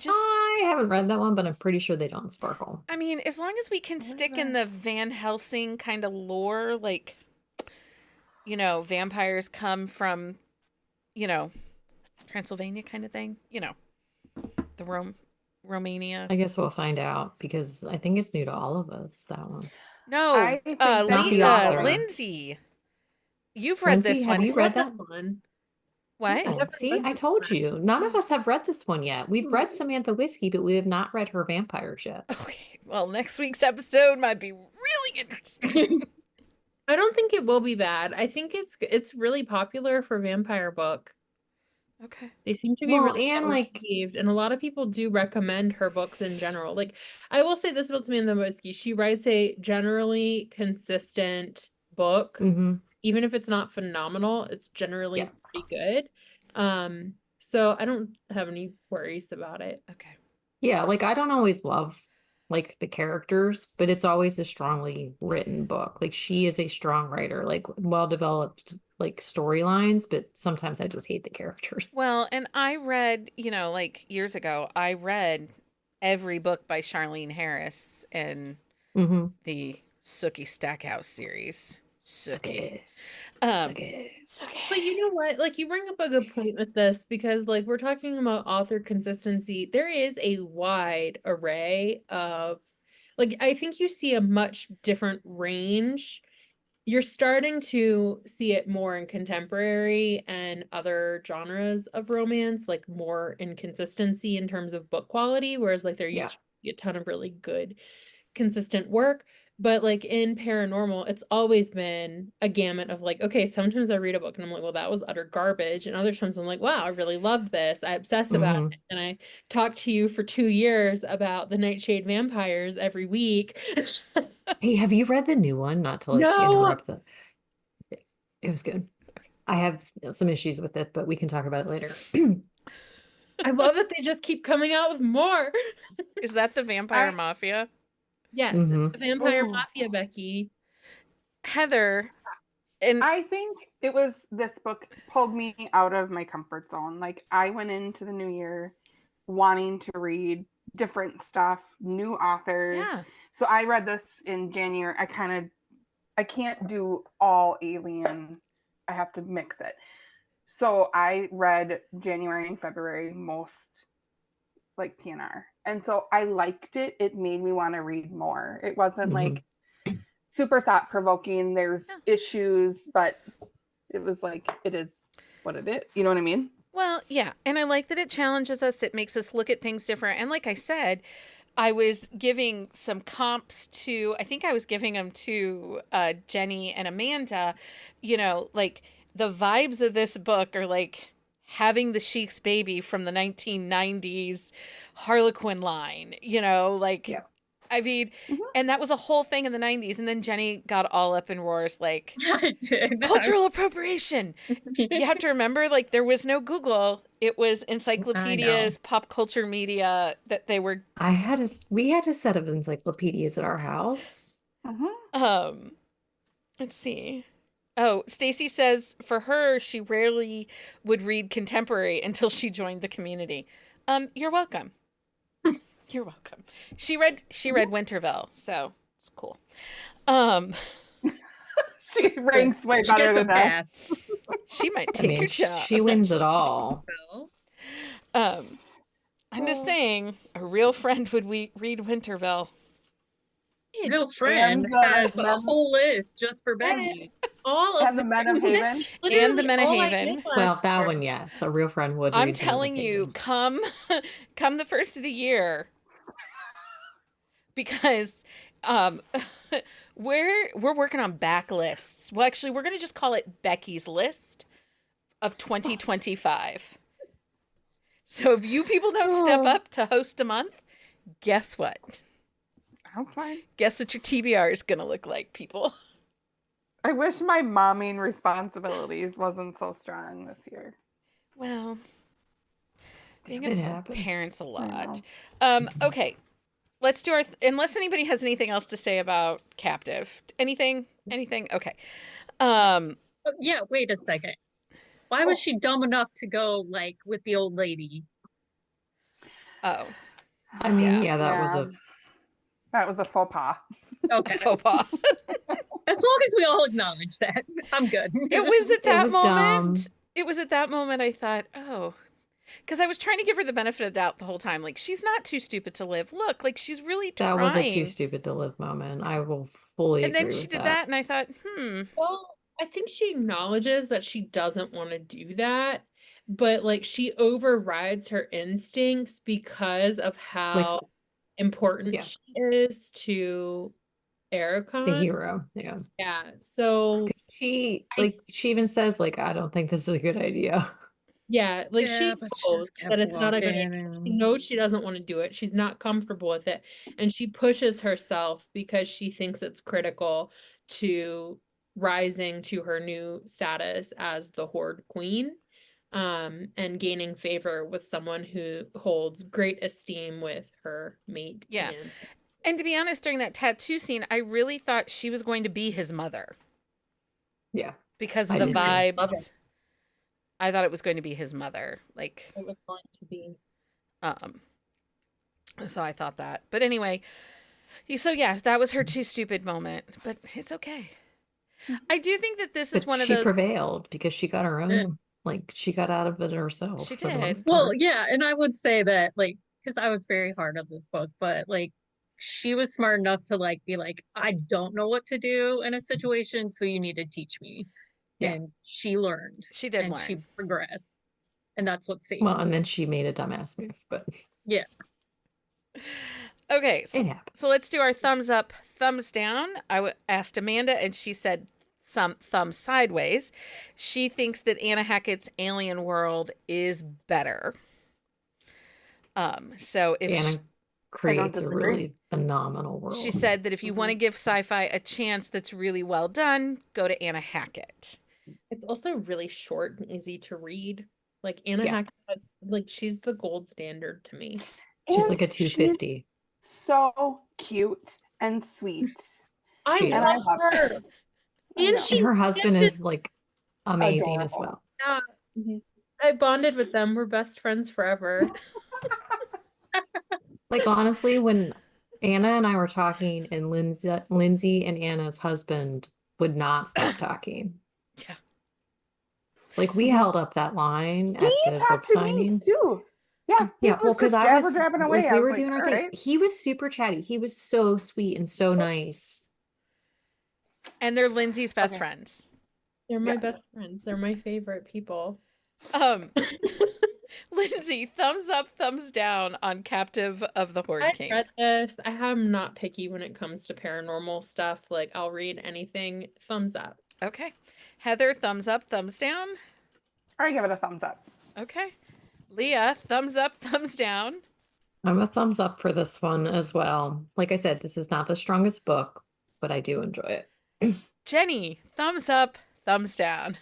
I haven't read that one, but I'm pretty sure they don't sparkle. I mean, as long as we can What is stick in that? the Van Helsing kind of lore, like, vampires come from, Transylvania kind of thing, the Romania. I guess we'll find out because I think it's new to all of us, that one. No, I think that Not the author. Lindsay, you've read Lindsay, this have one. you read that? one? What? No, definitely see, read I this told one. you. None of us have read this one yet. We've read Samantha Whiskey, but we have not read her vampires yet. Okay, well, next week's episode might be really interesting. I don't think it will be bad. I think it's really popular for vampire book. Okay. They seem to be Well, really and well like, received, and a lot of people do recommend her books in general. Like, I will say this about Samantha Whiskey: she writes a generally consistent book, mhm. even if it's not phenomenal. It's generally Yeah. pretty good. So I don't have any worries about it. Okay. Yeah, like I don't always love like the characters, but it's always a strongly written book. Like she is a strong writer, like well developed like storylines, but sometimes I just hate the characters. Well, and I read, like years ago, I read every book by Charlene Harris and Mm-hmm. the Sookie Stackhouse series. Suck Sookie. it. Um, Suck it. But you know what? Like, you bring up a good point with this because, like, we're talking about author consistency. There is a wide array of, like, I think you see a much different range. You're starting to see it more in contemporary and other genres of romance, like more inconsistency in terms of book quality, whereas, like, there Yeah. used to be a ton of really good, consistent work. But like in paranormal, it's always been a gamut of like, okay, sometimes I read a book and I'm like, well, that was utter garbage. And other times I'm like, wow, I really loved this. I obsessed about Mhm. it. And I talked to you for 2 years about the Nightshade vampires every week. Hey, have you read the new one? Not to like No. interrupt the. It was good. I have some issues with it, but we can talk about it later. I love that they just keep coming out with more. Is that the Vampire I- Mafia? Yes, Mhm. the Vampire Ooh. Mafia, Becky. Heather, And I think it was this book pulled me out of my comfort zone. Like I went into the new year wanting to read different stuff, new authors. yeah, So I read this in January. I can't do all Alien. I have to mix it. So I read January and February most like PNR. And so I liked it. It made me want to read more. It wasn't like super thought provoking. There's issues, but it was like it is what it is. You know what I mean? well, yeah. And I like that it challenges us. It makes us look at things different. And like I said, I was giving some comps to, I think I was giving them to Jenny and Amanda, you know, like the vibes of this book are like having the Sheik's baby from the 1990s Harlequin line, you know, like, Yeah. I mean, and that was a whole thing in the 90s. And then Jenny got all up in roars like, I did. cultural appropriation. You have to remember, like, there was no Google. It was encyclopedias, pop culture media that they were. We had a set of encyclopedias at our house. Let's see. Oh, Stacy says for her, she rarely would read contemporary until she joined the community. You're welcome. You're welcome. She read Winterville, so it's cool. She ranks way She better gets a than that. pass. She might I take mean, your job. she wins it all. Well, I'm just saying, a real friend would read Winterville. real friend And the has a men- whole list just for Becky. All of And the Men of Haven. And the Men of all I Haven. did Well, last that year- one, yes. A real friend would I'm read the telling Mother you, Haven. come the first of the year, because we're working on backlists. Well, actually, we're gonna just call it Becky's list of 2025. So if you people don't step up to host a month, guess what? I'm fine. Guess what your TBR is gonna look like, people. I wish my momming responsibilities wasn't so strong this year. Well, being It a happens. parent's a I lot. know. Okay. Let's do our unless anybody has anything else to say about Captive. Anything? Okay. Oh, yeah, wait a second. Why was she dumb enough to go like with the old lady? Oh, I mean, Yeah. That was a faux pas. Okay. faux pas. As long as we all acknowledge that, I'm good. It was at that was moment. dumb. It was at that moment I thought, oh, because I was trying to give her the benefit of the doubt the whole time. Like, she's not too stupid to live. Look, like she's really trying. That was a too stupid to live moment. I will fully And then agree she with did that, and I thought, Well, I think she acknowledges that she doesn't want to do that, but like she overrides her instincts because of how important yeah. she is to The Ericon. hero. Yeah. Yeah. So She even says, like, I don't think this is a good idea. yeah, like she Yeah, but she knows just kept that it's not a good walking idea. She and- knows she doesn't want to do it. She's not comfortable with it. And she pushes herself because she thinks it's critical to rising to her new status as the Horde Queen, and gaining favor with someone who holds great esteem with her mate. Yeah. Ian. and to be honest, during that tattoo scene, I really thought she was going to be his mother Yeah. because I the did too. Love vibes. it. I thought it was going to be his mother. Like, It was going to be. so I thought that. But anyway, so yeah, that was her too stupid moment. But it's okay. I do think that this is But one of she those. prevailed because she got her own, Yeah. like, she got out of it herself. She for the did. most Well, part. yeah, and I would say that like because I was very hard on this book, but like she was smart enough to like be like, I don't know what to do in a situation, so you need to teach me. Yeah. And she learned. She did and learn. she progressed. And that's what saved Well, me. and then she made a dumbass move, but Yeah. Okay, it so happens. let's do our thumbs up, thumbs down. I asked Amanda, and she said some thumb sideways. She thinks that Anna Hackett's Alien World is better. So if Anna creates a disagree. really phenomenal world. she said that if you want to give sci-fi a chance that's really well done, go to Anna Hackett. It's also really short and easy to read. Like Anna Yeah. Hackett has, like, she's the gold standard to me. She's And like a she's 250. so cute and sweet. I She love is. her. I And know. And she her husband did is like amazing as Adorable. well. Mhm. I bonded with them. We're best friends forever. Like honestly, when Anna and I were talking and Lindsay and Anna's husband would not stop talking. Yeah. Like we held up that line He at the book talked to me signing. too. Yeah, he Yeah, well, was because just I jabber was jabbing away. like I we was were like, doing our all thing. right. He was super chatty. He was so sweet and so nice. And they're Lindsay's best Okay. friends. They're my Yes. best friends. They're my favorite people. Lindsay, thumbs up, thumbs down on Captive of the Horde I King. read this. I am not picky when it comes to paranormal stuff. Like I'll read anything. Thumbs up. Okay. Heather, thumbs up, thumbs down. I give it a thumbs up. Okay. Leah, thumbs up, thumbs down. I'm a thumbs up for this one as well. Like I said, this is not the strongest book, but I do enjoy it. Jenny, thumbs up, thumbs down.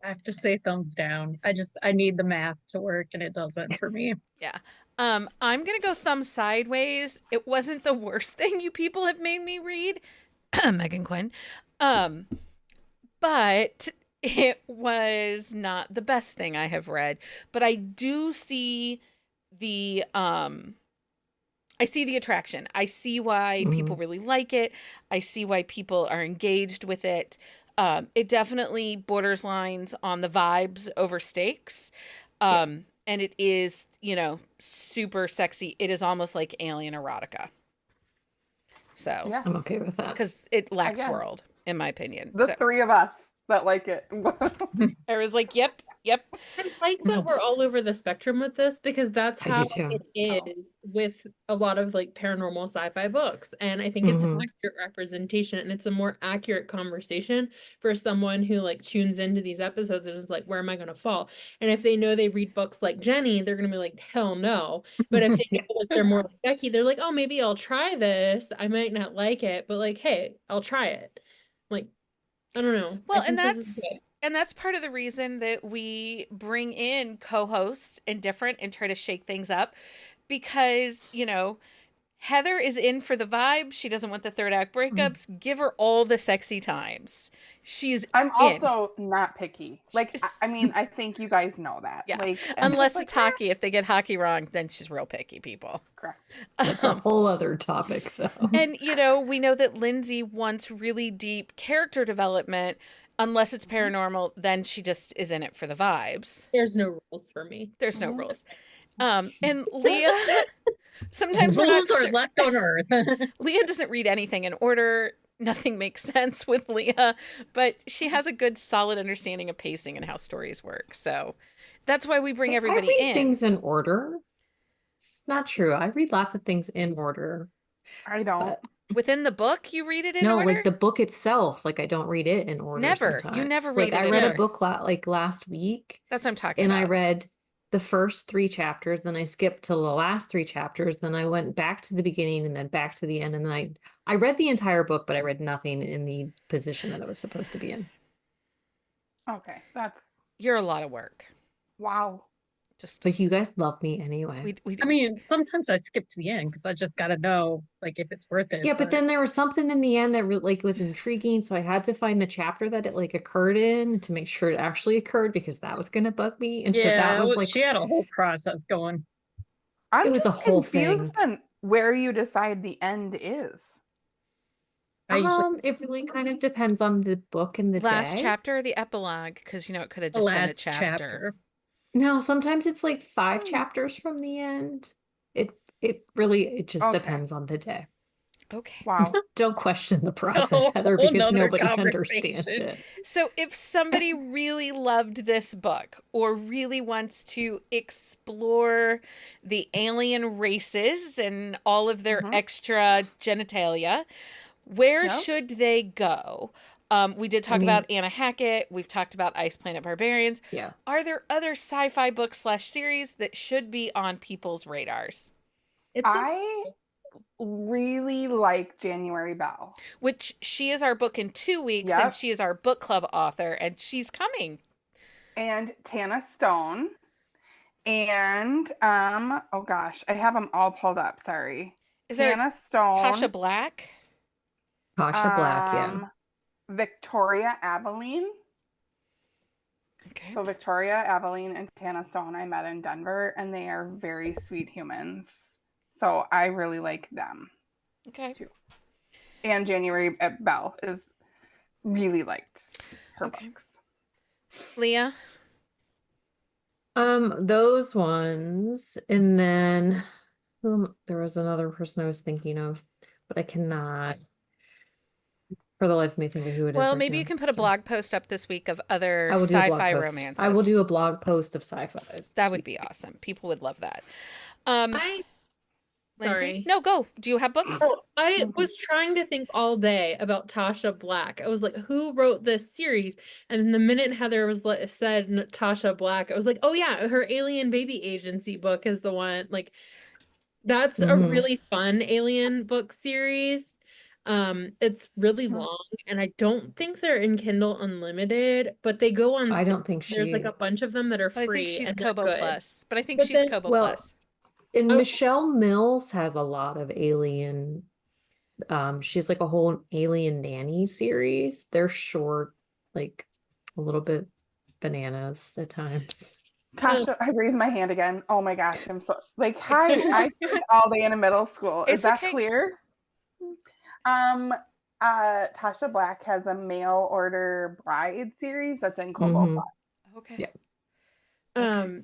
I have to say thumbs down. I need the math to work and it doesn't for me. Yeah. I'm gonna go thumbs sideways. It wasn't the worst thing you people have made me read, Megan Quinn. But it was not the best thing I have read. But I do see the attraction. I see why people really like it. I see why people are engaged with it. It definitely borders lines on the vibes over stakes. And it is, super sexy. It is almost like alien erotica. So, Yeah. I'm okay with that. because it lacks Again. world, in my opinion. The So three of us that like it. I was like, yep. I like that we're all over the spectrum with this because that's I do how too. it is with a lot of like paranormal sci-fi books. And I think it's an accurate representation and it's a more accurate conversation for someone who like tunes into these episodes and is like, where am I going to fall? And if they know they read books like Jenny, they're going to be like, hell no. But if they Yeah. know like they're more like Becky, they're like, oh, maybe I'll try this. I might not like it, but like, hey, I'll try it. Like, I don't know. Well, I and think this is that's good. and that's part of the reason that we bring in co-hosts and different and try to shake things up because, Heather is in for the vibe. She doesn't want the third act breakups. Give her all the sexy times. She's I'm in. also not picky. Like, I mean, I think you guys know that. Yeah. Like, I'm Unless just it's like, hockey. If they get hockey wrong, then she's real picky, people. correct. That's a whole other topic, though. And, we know that Lindsay wants really deep character development. Unless it's paranormal, then she just is in it for the vibes. There's no rules for me. There's no rules. And Leah, sometimes we're not Rules are sure. left on Earth. Leah doesn't read anything in order. Nothing makes sense with Leah, but she has a good, solid understanding of pacing and how stories work. So that's why we bring everybody I read in. things in order. It's not true. I read lots of things in order. I don't. But Within the book, you read it in no, order? like the book itself, like I don't read it in order. Never. You never sometimes. read Like it I in read a order. book like last week, That's what I'm talking and about. I read the first 3 chapters, then I skipped to the last 3 chapters, then I went back to the beginning and then back to the end, and then I read the entire book, but I read nothing in the position that I was supposed to be in. Okay, that's You're a lot of work. wow. Just But you guys love me anyway. we I mean, sometimes I skip to the end because I just got to know, like, if it's worth it. Yeah, but then there was something in the end that was intriguing, so I had to find the chapter that it like occurred in to make sure it actually occurred because that was gonna bug me. And so that was like she had a whole process going. I'm It was a just whole confused thing. on where you decide the end is. I usually It really kind of depends on the book and the last day. chapter or the epilogue, because it could have the just been a last chapter. chapter. No, sometimes it's like 5 chapters from the end. It just Okay. depends on the day. Okay. Wow. Don't question the process, whole Heather, because nother nobody understands conversation. it. So if somebody really loved this book or really wants to explore the alien races and all of their extra genitalia, where Yep. should they go? We did talk about Anna Hackett. We've talked about Ice Planet Barbarians. Yeah. Are there other sci-fi books / series that should be on people's radars? I really like January Bell. Which she is our book in 2 weeks, Yep. and she is our book club author, and she's coming. And Tana Stone. And oh gosh, I have them all pulled up. Sorry. Is there Tana Stone. Tasha Black? Tasha Black, yeah. Victoria Aveline. Okay. So Victoria Aveline and Tana Stone I met in Denver, and they are very sweet humans. So I really like them Okay. too. And January Bell is really liked her Okay. books. Leah? Those ones, and then there was another person I was thinking of, but I cannot for the life of me think of who it is Well, right maybe you now. can put a So blog post up this week of other I will do a blog sci-fi post. romances. I will do a blog post of sci-fis. That this would week. be awesome. People would love that. I Lindsay? sorry. No, go. Do you have books? Oh, I was trying to think all day about Tasha Black. I was like, who wrote this series? And the minute Heather was said Tasha Black, I was like, oh yeah, her Alien Baby Agency book is the one. Like, that's a really fun alien book series. It's really long, and I don't think they're in Kindle Unlimited, but they go on I sale. don't think There's like she. a bunch of them that are But I free, think she's and they're Kobo good. Plus. But I think But she's then- Kobo Well, Plus. And Oh. Michelle Mills has a lot of alien. She has like a whole alien nanny series. They're short, like a little bit bananas at times. Tasha, I raised my hand again. Oh my gosh, I'm so like, hi, I spent all day in middle school. Is It's that okay. clear? Tasha Black has a mail order bride series that's in Kobo Mhm. Plus. Okay. Yeah. Okay.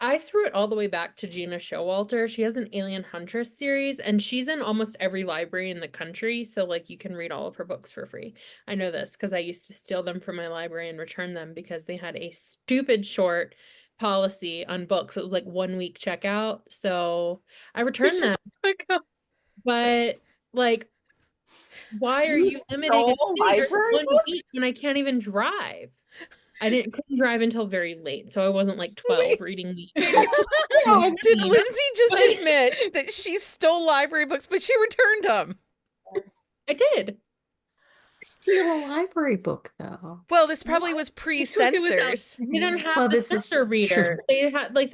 I threw it all the way back to Gina Showalter. She has an Alien Huntress series, and she's in almost every library in the country. So, like, you can read all of her books for free. I know this because I used to steal them from my library and return them because they had a stupid short policy on books. It was like 1 week checkout. So I returned them. But, like, why are you limiting it stole to library 1 books? week when I can't even drive? Couldn't drive until very late, so I wasn't like 12 Wait. reading the Did Lindsay just But- admit that she stole library books, but she returned them? I did. Steal a library book though. Well, this probably was took it without- pre-censors. They didn't have Well, the this is sensor reader. true. They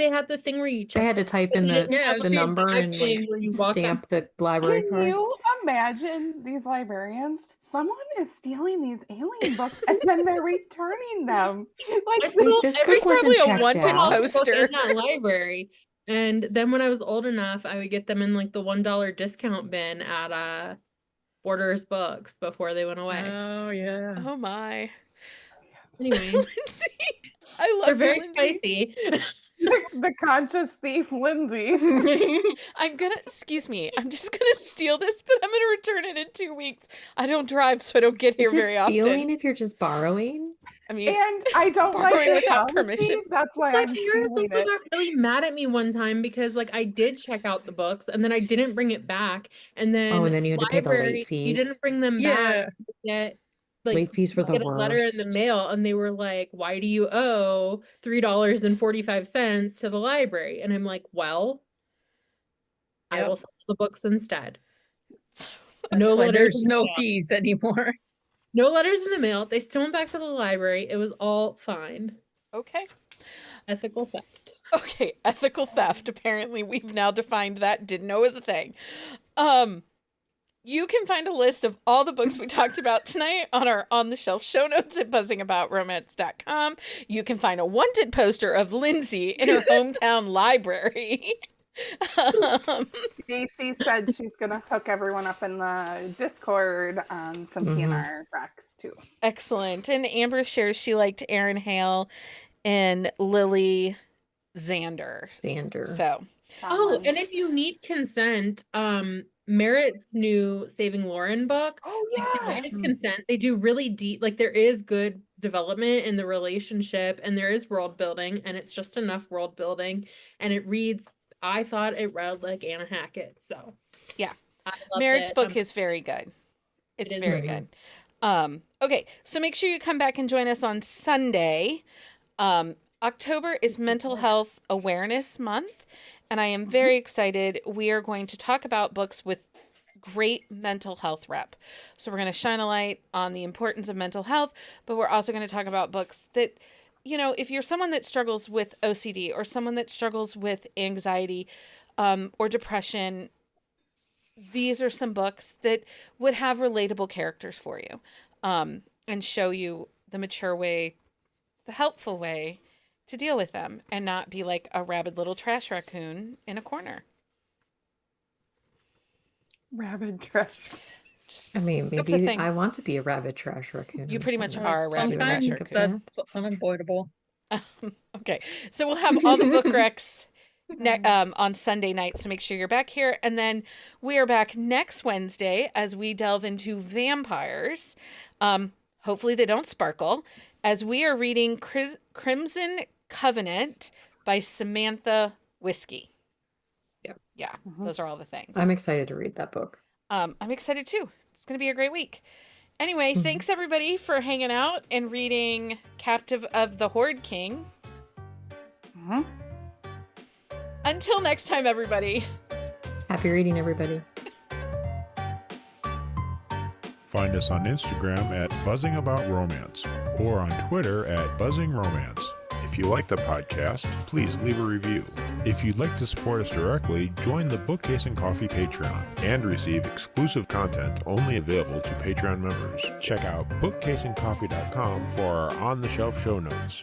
had the thing where you They check had to type in They the didn't have Yeah, the the number and thing where you walk up. stamp the library Can card. you imagine these librarians? Someone is stealing these alien books and then they're returning them. I Like, stole this every book wasn't probably a checked wanted out. book poster. in that library. And then when I was old enough, I would get them in like the $1 discount bin at Borders Books before they went away. Oh yeah. Oh my. Anyway, Lindsay. I love they're you, very Lindsay. spicy. the conscious thief, Lindsay. I'm gonna, excuse me, I'm just gonna steal this, but I'm gonna return it in 2 weeks. I don't drive, so I don't get here Is it very stealing often. if you're just borrowing? I mean, And I don't like Borrowing the without penalty, permission. That's why My I'm parents stealing also it. got really mad at me one time because like I did check out the books and then I didn't bring it back. And then Oh, and then you had to pay the late library, you didn't fees. bring them Yeah. back. Get like Late fees were the get a letter in the worst. mail and they were like, why do you owe $3.45 to the library? And I'm like, well, I Yep. will sell the books instead. That's No why letters there's in the no mail. fees anymore. No letters in the mail. They still went back to the library. It was all fine. okay. Ethical theft. Okay, ethical theft. Apparently, we've now defined that. Didn't know it was a thing. You can find a list of all the books we talked about tonight on our on the shelf show notes at buzzingaboutromance.com. You can find a wanted poster of Lindsay in her hometown library. Daisy said she's gonna hook everyone up in the Discord on some PNR recs too. Excellent. And Amber shares she liked Aaron Hale and Lily Xander. So Oh, and if you need consent, Merritt's new Saving Lauren book, Oh like, yeah. they needed consent. They do really deep, like there is good development in the relationship and there is world building and it's just enough world building and it reads, I thought it read like Anna Hackett. So Yeah. I loved Merritt's it. book is very good. It's is very very good. Okay, so make sure you come back and join us on Sunday. October is Mental Health Awareness Month, and I am very excited. We are going to talk about books with great mental health rep. So we're going to shine a light on the importance of mental health, but we're also going to talk about books that, you know, if you're someone that struggles with OCD or someone that struggles with anxiety or depression, these are some books that would have relatable characters for you. and show you the mature way, the helpful way to deal with them and not be like a rabid little trash raccoon in a corner. Rabid trash. I mean, That's a maybe thing. I want to be a rabid trash raccoon. You in the pretty much corner. are a rabid trash Sometimes raccoon. that's unavoidable. Okay, so we'll have all the book recs on Sunday night, so make sure you're back here. And then we are back next Wednesday as we delve into vampires. Hopefully they don't sparkle, as we are reading Crimson Covenant by Samantha Whiskey. Yep. Yeah, those are all the things. I'm excited to read that book. I'm excited too. It's going to be a great week. Anyway, thanks everybody for hanging out and reading Captive of the Horde King. Until next time, everybody. Happy reading, everybody. Find us on Instagram at BuzzingAboutRomance or on Twitter at BuzzingRomance. If you like the podcast, please leave a review. If you'd like to support us directly, join the Bookcase and Coffee Patreon and receive exclusive content only available to Patreon members. Check out bookcaseandcoffee.com for our on-the-shelf show notes.